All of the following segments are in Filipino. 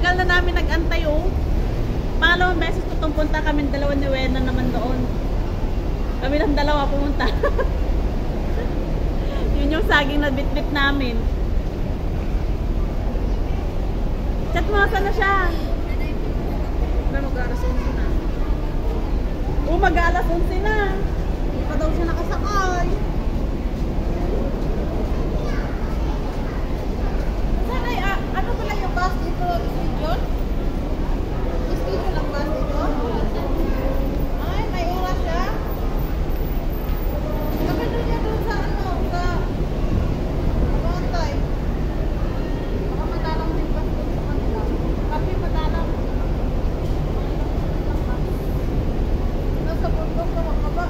tagal na namin nag-antay oh. Pangalawang beses ko itong punta kami dalawa ni Wena naman doon. Kami lang dalawa pumunta. Yun yung saging na bit-bit namin. Chat mo, saan na siya? Mag-alas 11 na. Mag-alas 11 na. Hindi pa daw siya nakasakay. Saan ay, ano pala yung bus dito? Schedule? Schedule ang bus dito? Ay, may oras siya. Kapag doon niya doon sa ano, sa Bantay. Baka madalang din bus doon sa kanila. Kasi madalang. Nasa bundok na makaba.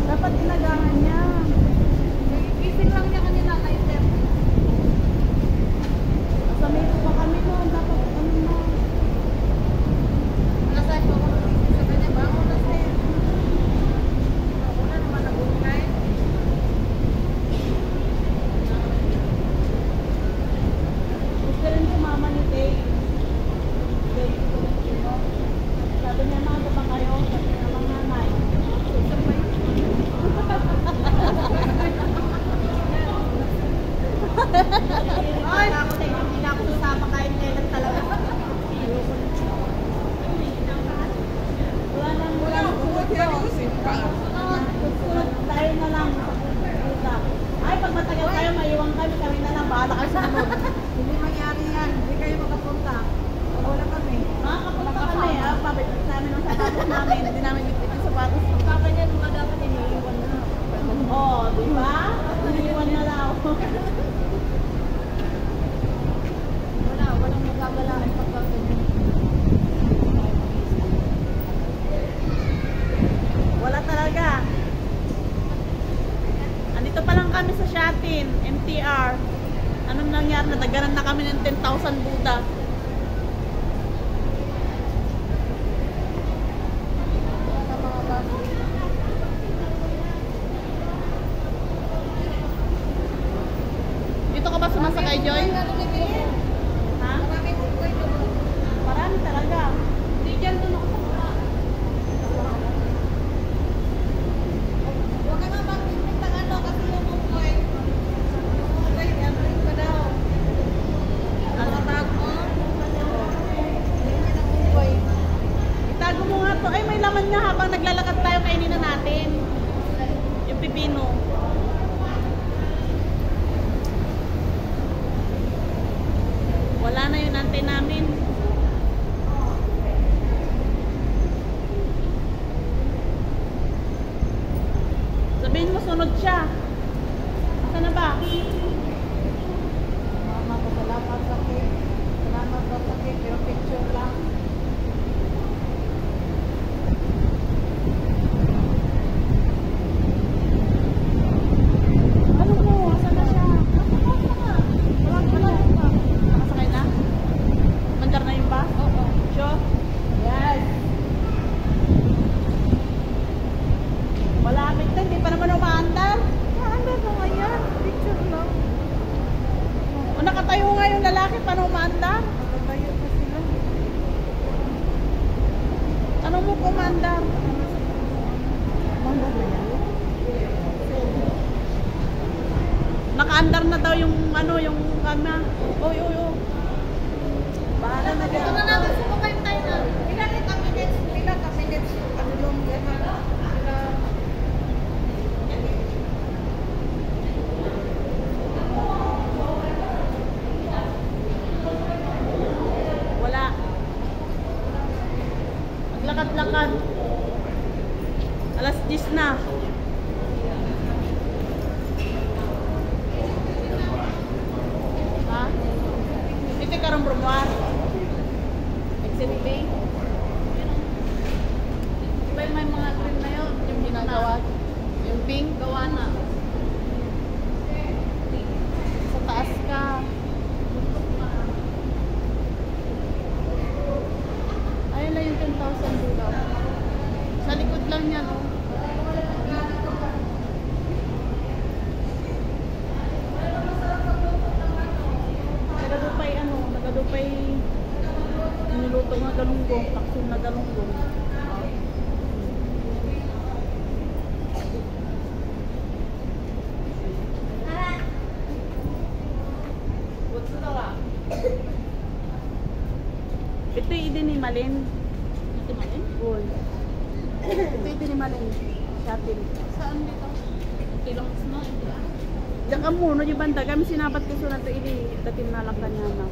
Dapat inagahan niya. Gising lang niya kanina na item. Sa may pa kami noon. Dapat ano na. Nasa ito ako nagising sa kanya. Bango na siya. Ako na naman nag-ukay. Gusto rin sumama ni Tay. Sabi niya, mga ba kayo? Sabi niya, mga nanay. Ay! Hindi na ako sasama kahit kailan talaga. Wala nang susunod tayo na lang. Ay, pag matagal tayo, maiwan kami na lang. Bahala kayo sa sunod. Hindi mangyari yan. Hindi kayo makapunta. Wala kami. Makakapunta kami, pabit namin ang sapatos namin. Hindi namin bitbit yung sapatos. Papa niya, mga dapat iniiwan na. Oo, di ba? Iniwan na lang. Walang magagalaan pagka ganyan. Wala talaga. Andito pa lang kami sa Shatin, MTR. Anong nangyari? Nadagaran na kami ng 10,000 Buddha. Sa mga bago. Dito ka ba sumasakay, Joy? Ha? Maraming ukay doon. Marami talaga. Hindi dyan doon ako sa mukha. Huwag ka nga mag-pipit ng ano kasi yung ukay. Yung ukay, ano rin ba daw? Ang tag mo? Ganyan ang ukay. Itago mo nga to. Ay, may laman nga habang naglalakad tayo, kainin na natin. Yung pipino. Wala na yung antay namin. Sabihin mo, sunod siya. Asa na ba? Mama ko, salamat sa cake. Salamat daw sa cake, pero picture lang. Ano mo? Asa na siya? Nakasakay na? Mandar na yung bus? Oo. Sure? Yes. Malapit na, hindi pa naman umaandar. Maandar na nga yan. Picture lang. O nakatayo nga yung lalaki, paano umaandar? Nakatayo pa sila. Tanong mo kung umaandar. Maandar na yan. Nakaandar na daw yung ano, yung kama. Oy, oy, oy. Bahala na Ito dyan. na natin sumakay tayo na. Ilan ka minutes, ano yung gano'n? Wala. Maglakad-lakad. Alas 10 na. Ha? Ito karong bromwar. Exit B. Diba may mga cream na yun? Yung ginagawa. Yung pink, gawa na. Sa taas ka. Ayun lang yung 10,000 dulaw. Sa likod lang yan, oh. Pero doon pa ano, pa'y niluto nga galunggong, taksun na galunggong. Ito yung idinimalin. Ito malin? Uy. Ito yung idinimalin. Shopping. Saan dito? Tilong snow, hindi ah. Diyan ka muna yung banda. Kami sinapat ko na ito ili. Dating nalang kanya na.